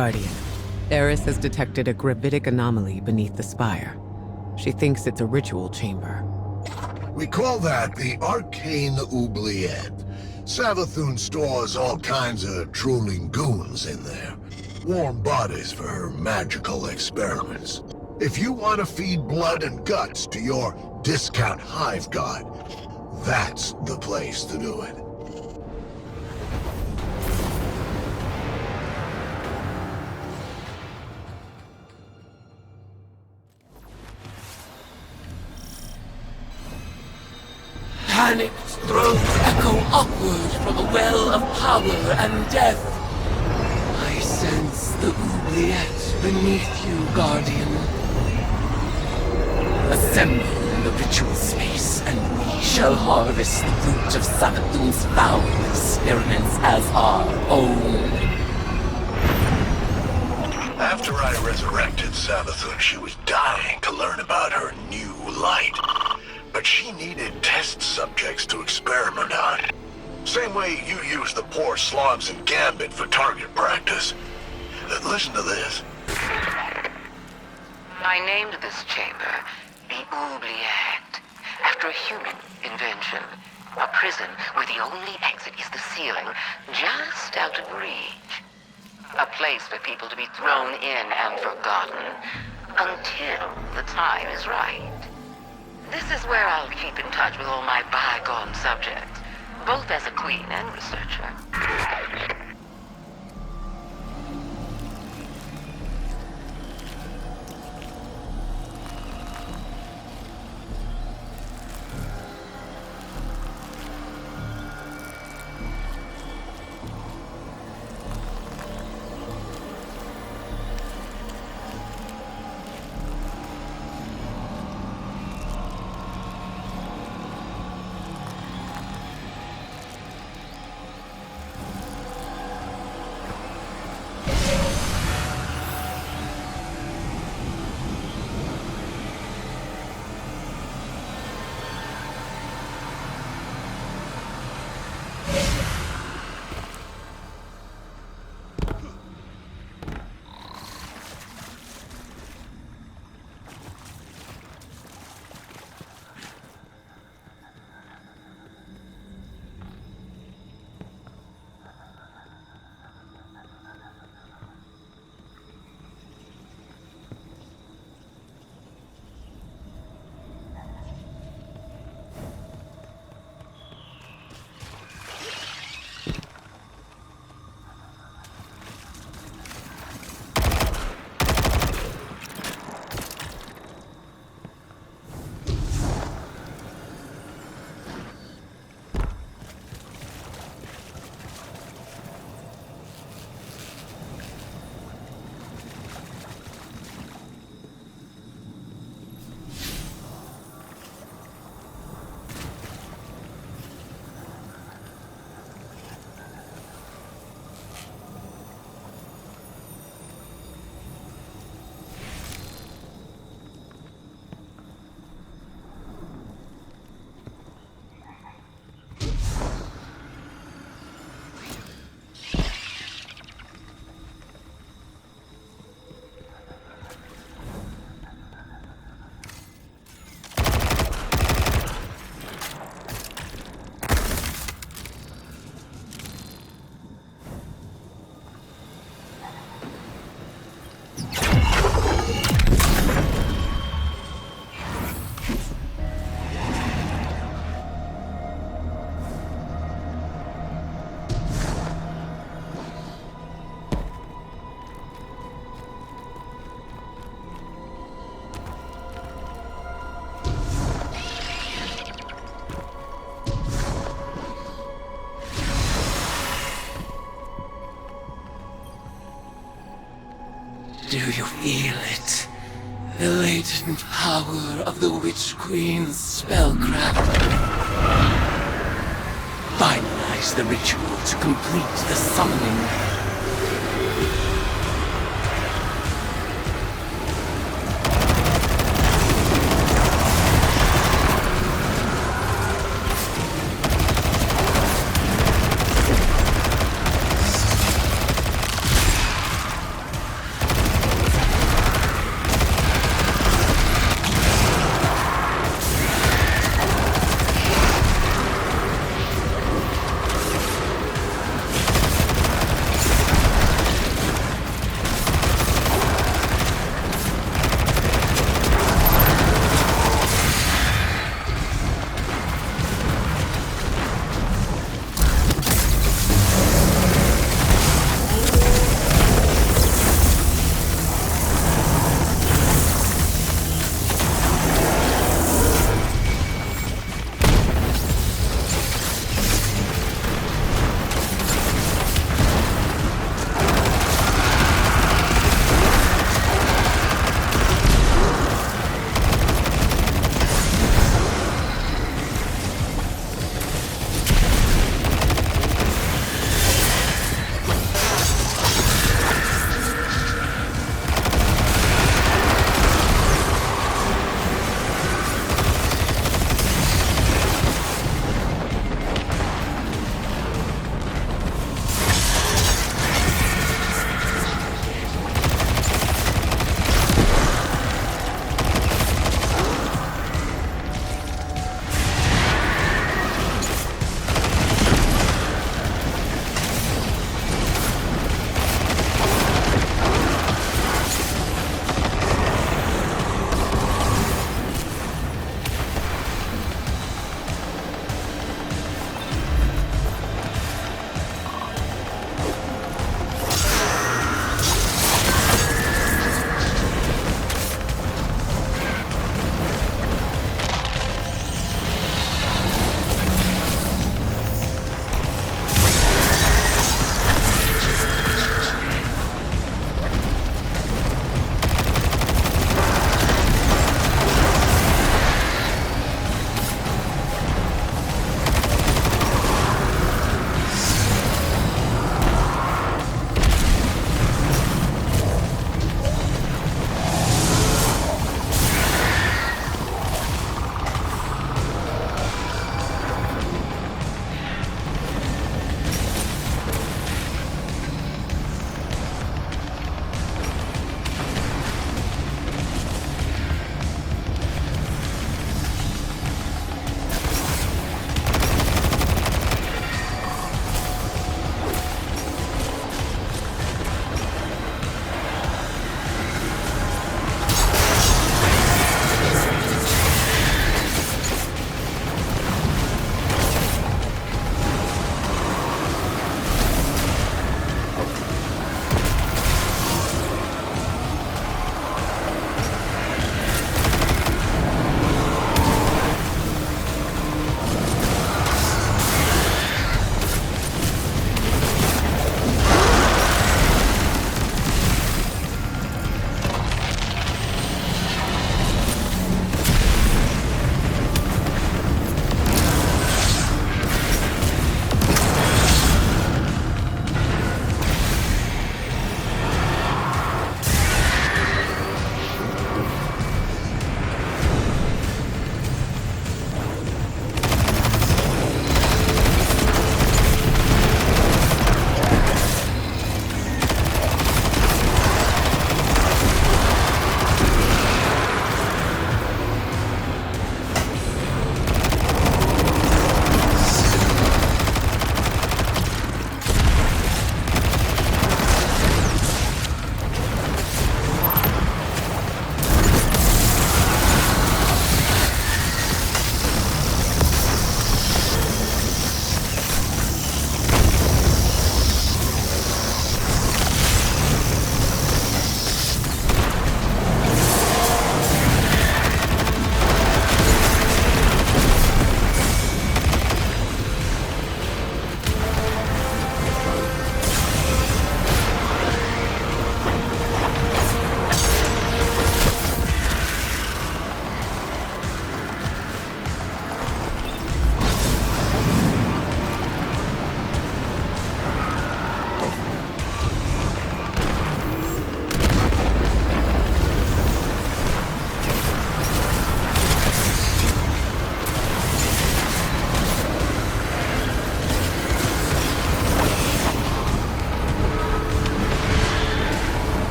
Guardian, Eris has detected a gravitic anomaly beneath the spire. She thinks it's a ritual chamber. We call that the Arcane Oubliette. Savathun stores all kinds of drooling goons in there. Warm bodies for her magical experiments. If you want to feed blood and guts to your discount hive god, that's the place to do it. Panicked throats echo upward from a well of power and death. I sense the oubliette beneath you, Guardian. Assemble in the ritual space, and we shall harvest the fruit of Savathun's foul experiments as our own. After I resurrected Savathun, she was dying to learn about her new light. But she needed test subjects to experiment on. Same way you use the poor slobs in Gambit for target practice. Listen to this. I named this chamber the Oubliette, after a human invention. A prison where the only exit is the ceiling, just out of reach. A place for people to be thrown in and forgotten, until the time is right. This is where I'll keep in touch with all my bygone subjects, both as a queen and researcher. Do you feel it? The latent power of the Witch Queen's spellcraft. Finalize the ritual to complete the summoning.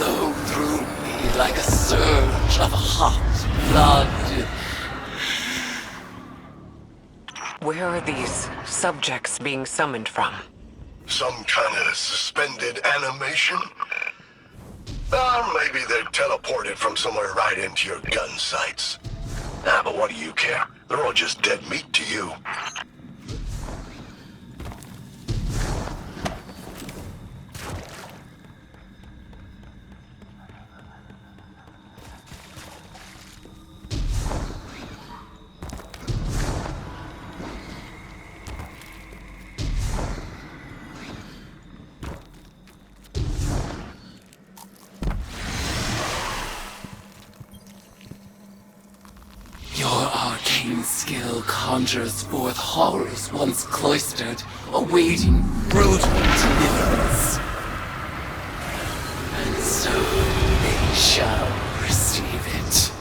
flow through me like a surge of hot blood. Where are these subjects being summoned from? Some kind of suspended animation? Maybe they're teleported from somewhere right into your gun sights. But what do you care? They're all just dead meat to you. Your arcane skill conjures forth horrors once cloistered, awaiting brutal deliverance. And so they shall receive it.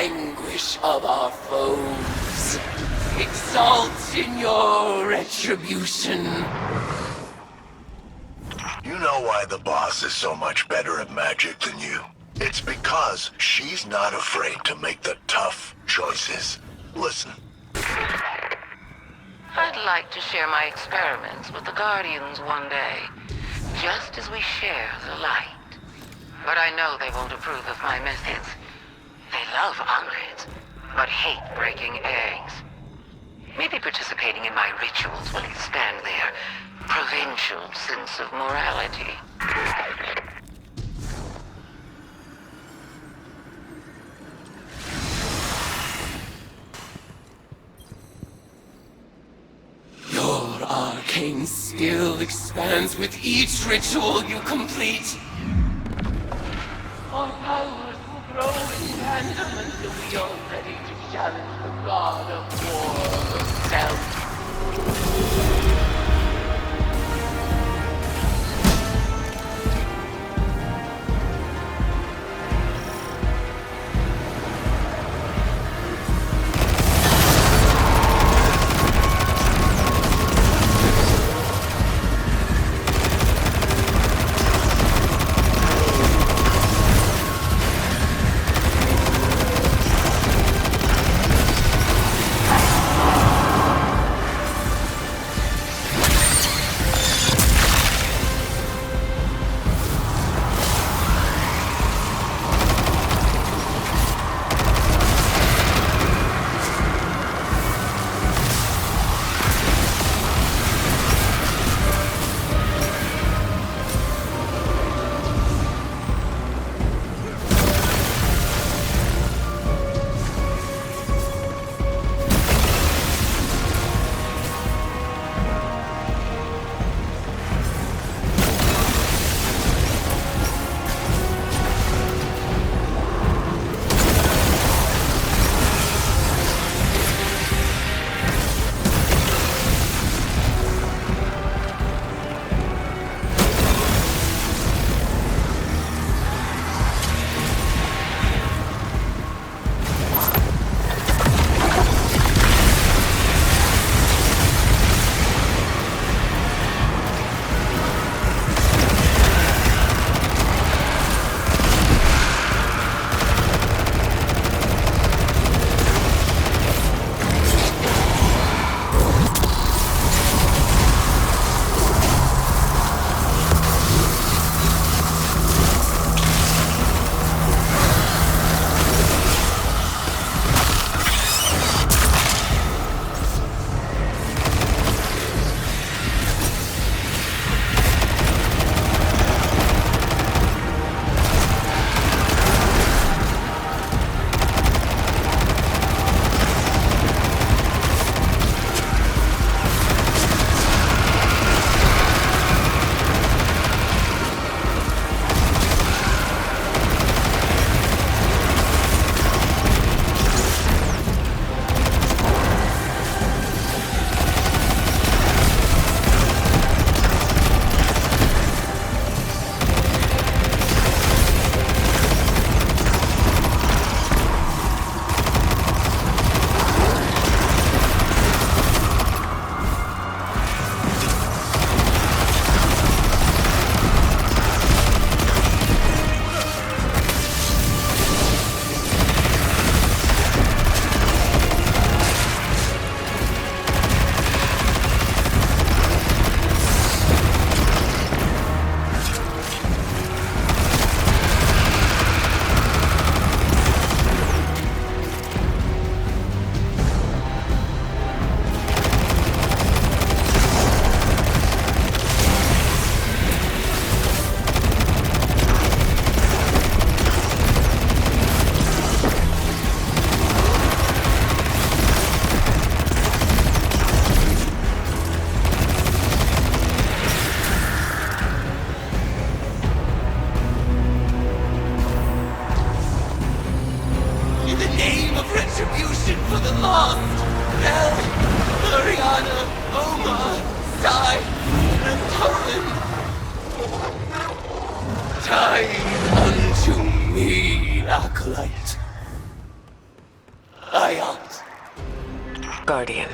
anguish of our foes. Exalt in your retribution. You know why the boss is so much better at magic than you? It's because she's not afraid to make the tough choices. Listen. I'd like to share my experiments with the Guardians one day, just as we share the light. But I know they won't approve of my methods. They love omelets, but hate breaking eggs. Maybe participating in my rituals will expand their provincial sense of morality. Your arcane skill expands with each ritual you complete. Our powers will grow in tandem until we are ready to challenge the god of war herself. Tie unto me, acolyte. Guardian,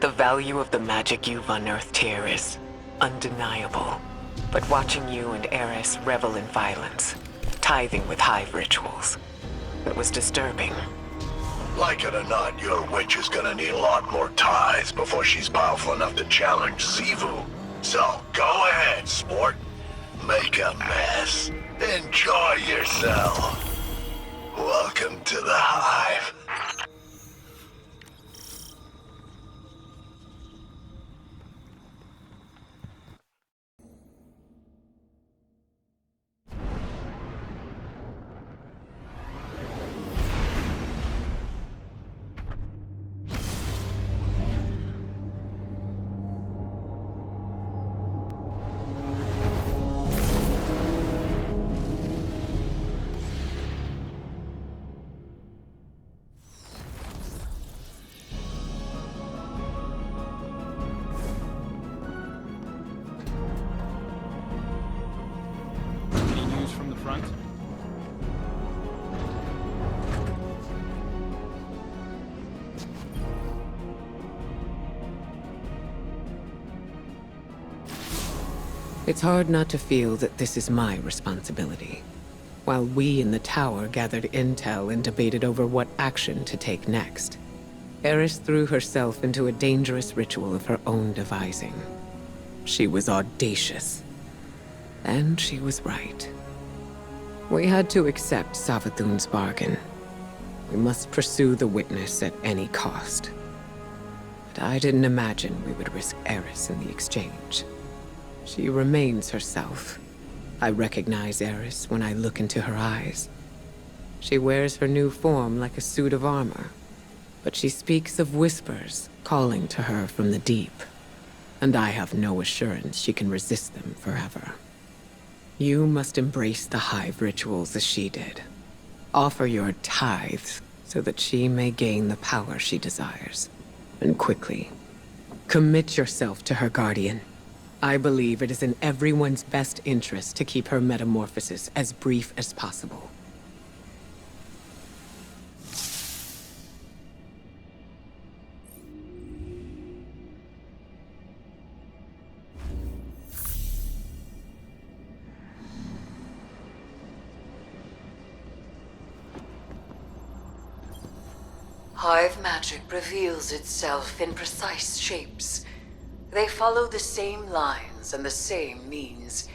the value of the magic you've unearthed here is undeniable. But watching you and Eris revel in violence, tithing with hive rituals, it was disturbing. Like it or not, your witch is gonna need a lot more ties before she's powerful enough to challenge Sivu. So, go ahead, sport. Make a mess. Enjoy yourself. Welcome to the Hive. Any news from the front? It's hard not to feel that this is my responsibility. While we in the tower gathered intel and debated over what action to take next, Eris threw herself into a dangerous ritual of her own devising. She was audacious. And she was right. We had to accept Savathun's bargain. We must pursue the witness at any cost. But I didn't imagine we would risk Eris in the exchange. She remains herself. I recognize Eris when I look into her eyes. She wears her new form like a suit of armor, but she speaks of whispers calling to her from the deep, and I have no assurance she can resist them forever. You must embrace the hive rituals as she did. Offer your tithes so that she may gain the power she desires, and quickly. Commit yourself to her, Guardian. I believe it is in everyone's best interest to keep her metamorphosis as brief as possible. Hive magic reveals itself in precise shapes. They follow the same lines and the same means,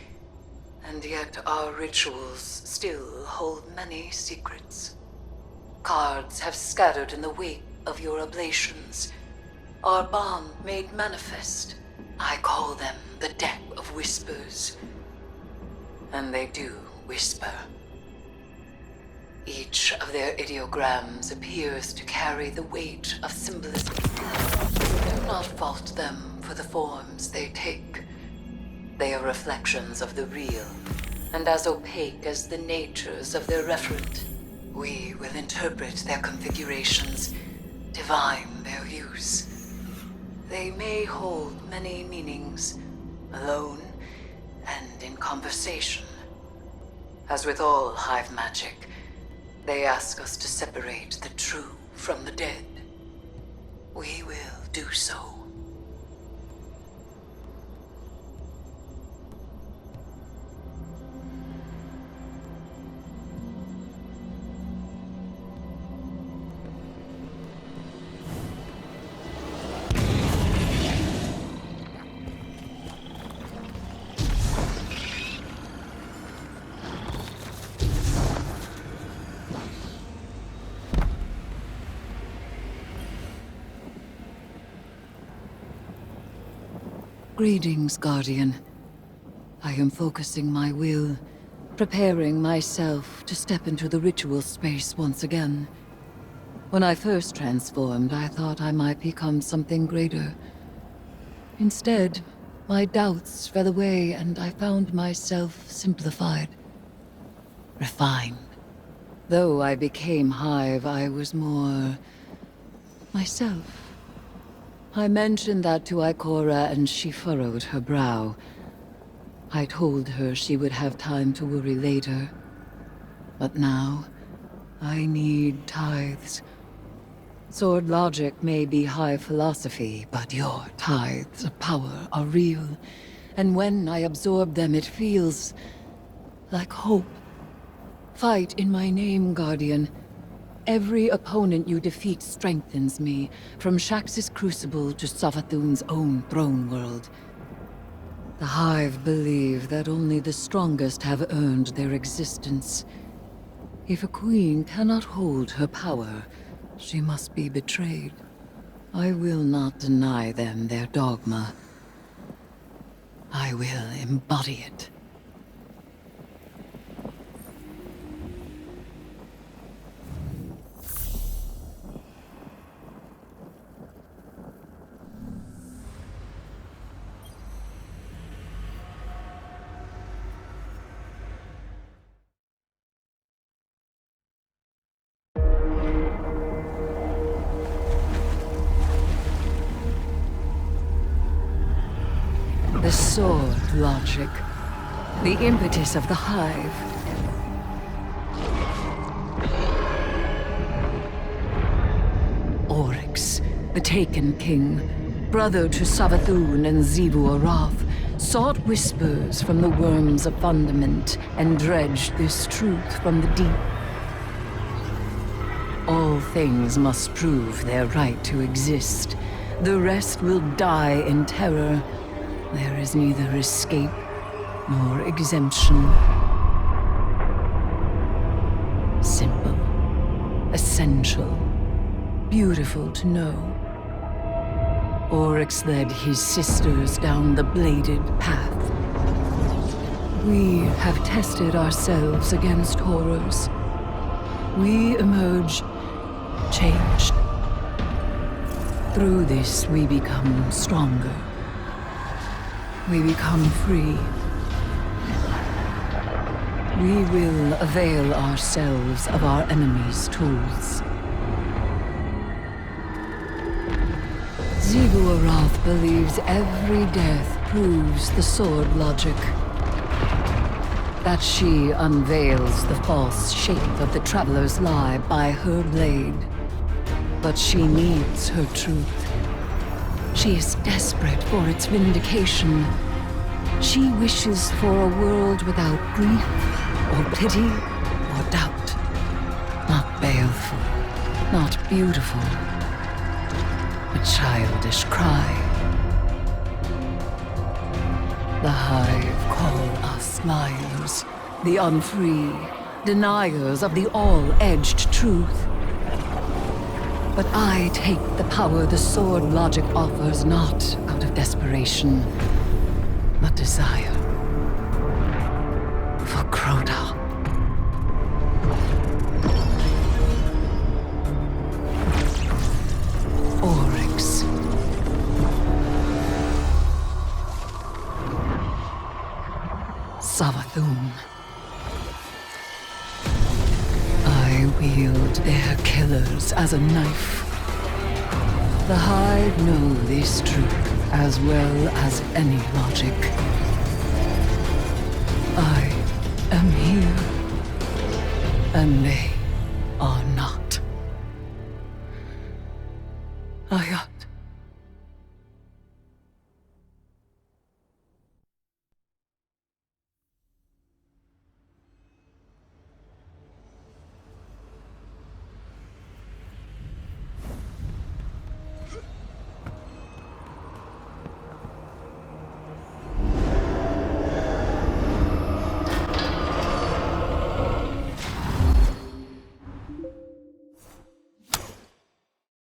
and yet our rituals still hold many secrets. Cards have scattered in the wake of your oblations, our bond made manifest. I call them the Deck of Whispers. And they do whisper. Each of their ideograms appears to carry the weight of symbolism. Do not fault them for the forms they take. They are reflections of the real, and as opaque as the natures of their referent. We will interpret their configurations, divine their use. They may hold many meanings, alone and in conversation. As with all hive magic, they ask us to separate the true from the dead. We will do so. Greetings, Guardian. I am focusing my will, preparing myself to step into the ritual space once again. When I first transformed, I thought I might become something greater. Instead, my doubts fell away and I found myself simplified, refined. Though I became Hive, I was more myself. I mentioned that to Ikora and she furrowed her brow. I told her she would have time to worry later. But now, I need tithes. Sword logic may be high philosophy, but your tithes of power are real. And when I absorb them, it feels like hope. Fight in my name, Guardian. Every opponent you defeat strengthens me, from Shax's crucible to Savathun's own throne world. The Hive believe that only the strongest have earned their existence. If a queen cannot hold her power, she must be betrayed. I will not deny them their dogma. I will embody it. The sword logic. The impetus of the Hive. Oryx, the Taken King, brother to Savathun and Xivu Arath, sought whispers from the worms of fundament and dredged this truth from the deep. All things must prove their right to exist. The rest will die in terror. There is neither escape nor exemption. Simple, essential, beautiful to know. Oryx led his sisters down the bladed path. We have tested ourselves against horrors. We emerge changed. Through this, we become stronger. We become free. We will avail ourselves of our enemy's tools. Xivu Arath believes every death proves the sword logic. That she unveils the false shape of the Traveler's lie by her blade. But she needs her truth. She is desperate for its vindication. She wishes for a world without grief, or pity, or doubt. Not baleful, not beautiful. A childish cry. The Hive call us liars, the unfree, deniers of the all-edged truth. But I take the power the sword logic offers not out of desperation, but desire. For Crota. Oryx. Savathun. I wield their killers as a knife. The Hive know this truth as well as any logic. I am here, and they are not. Ayat.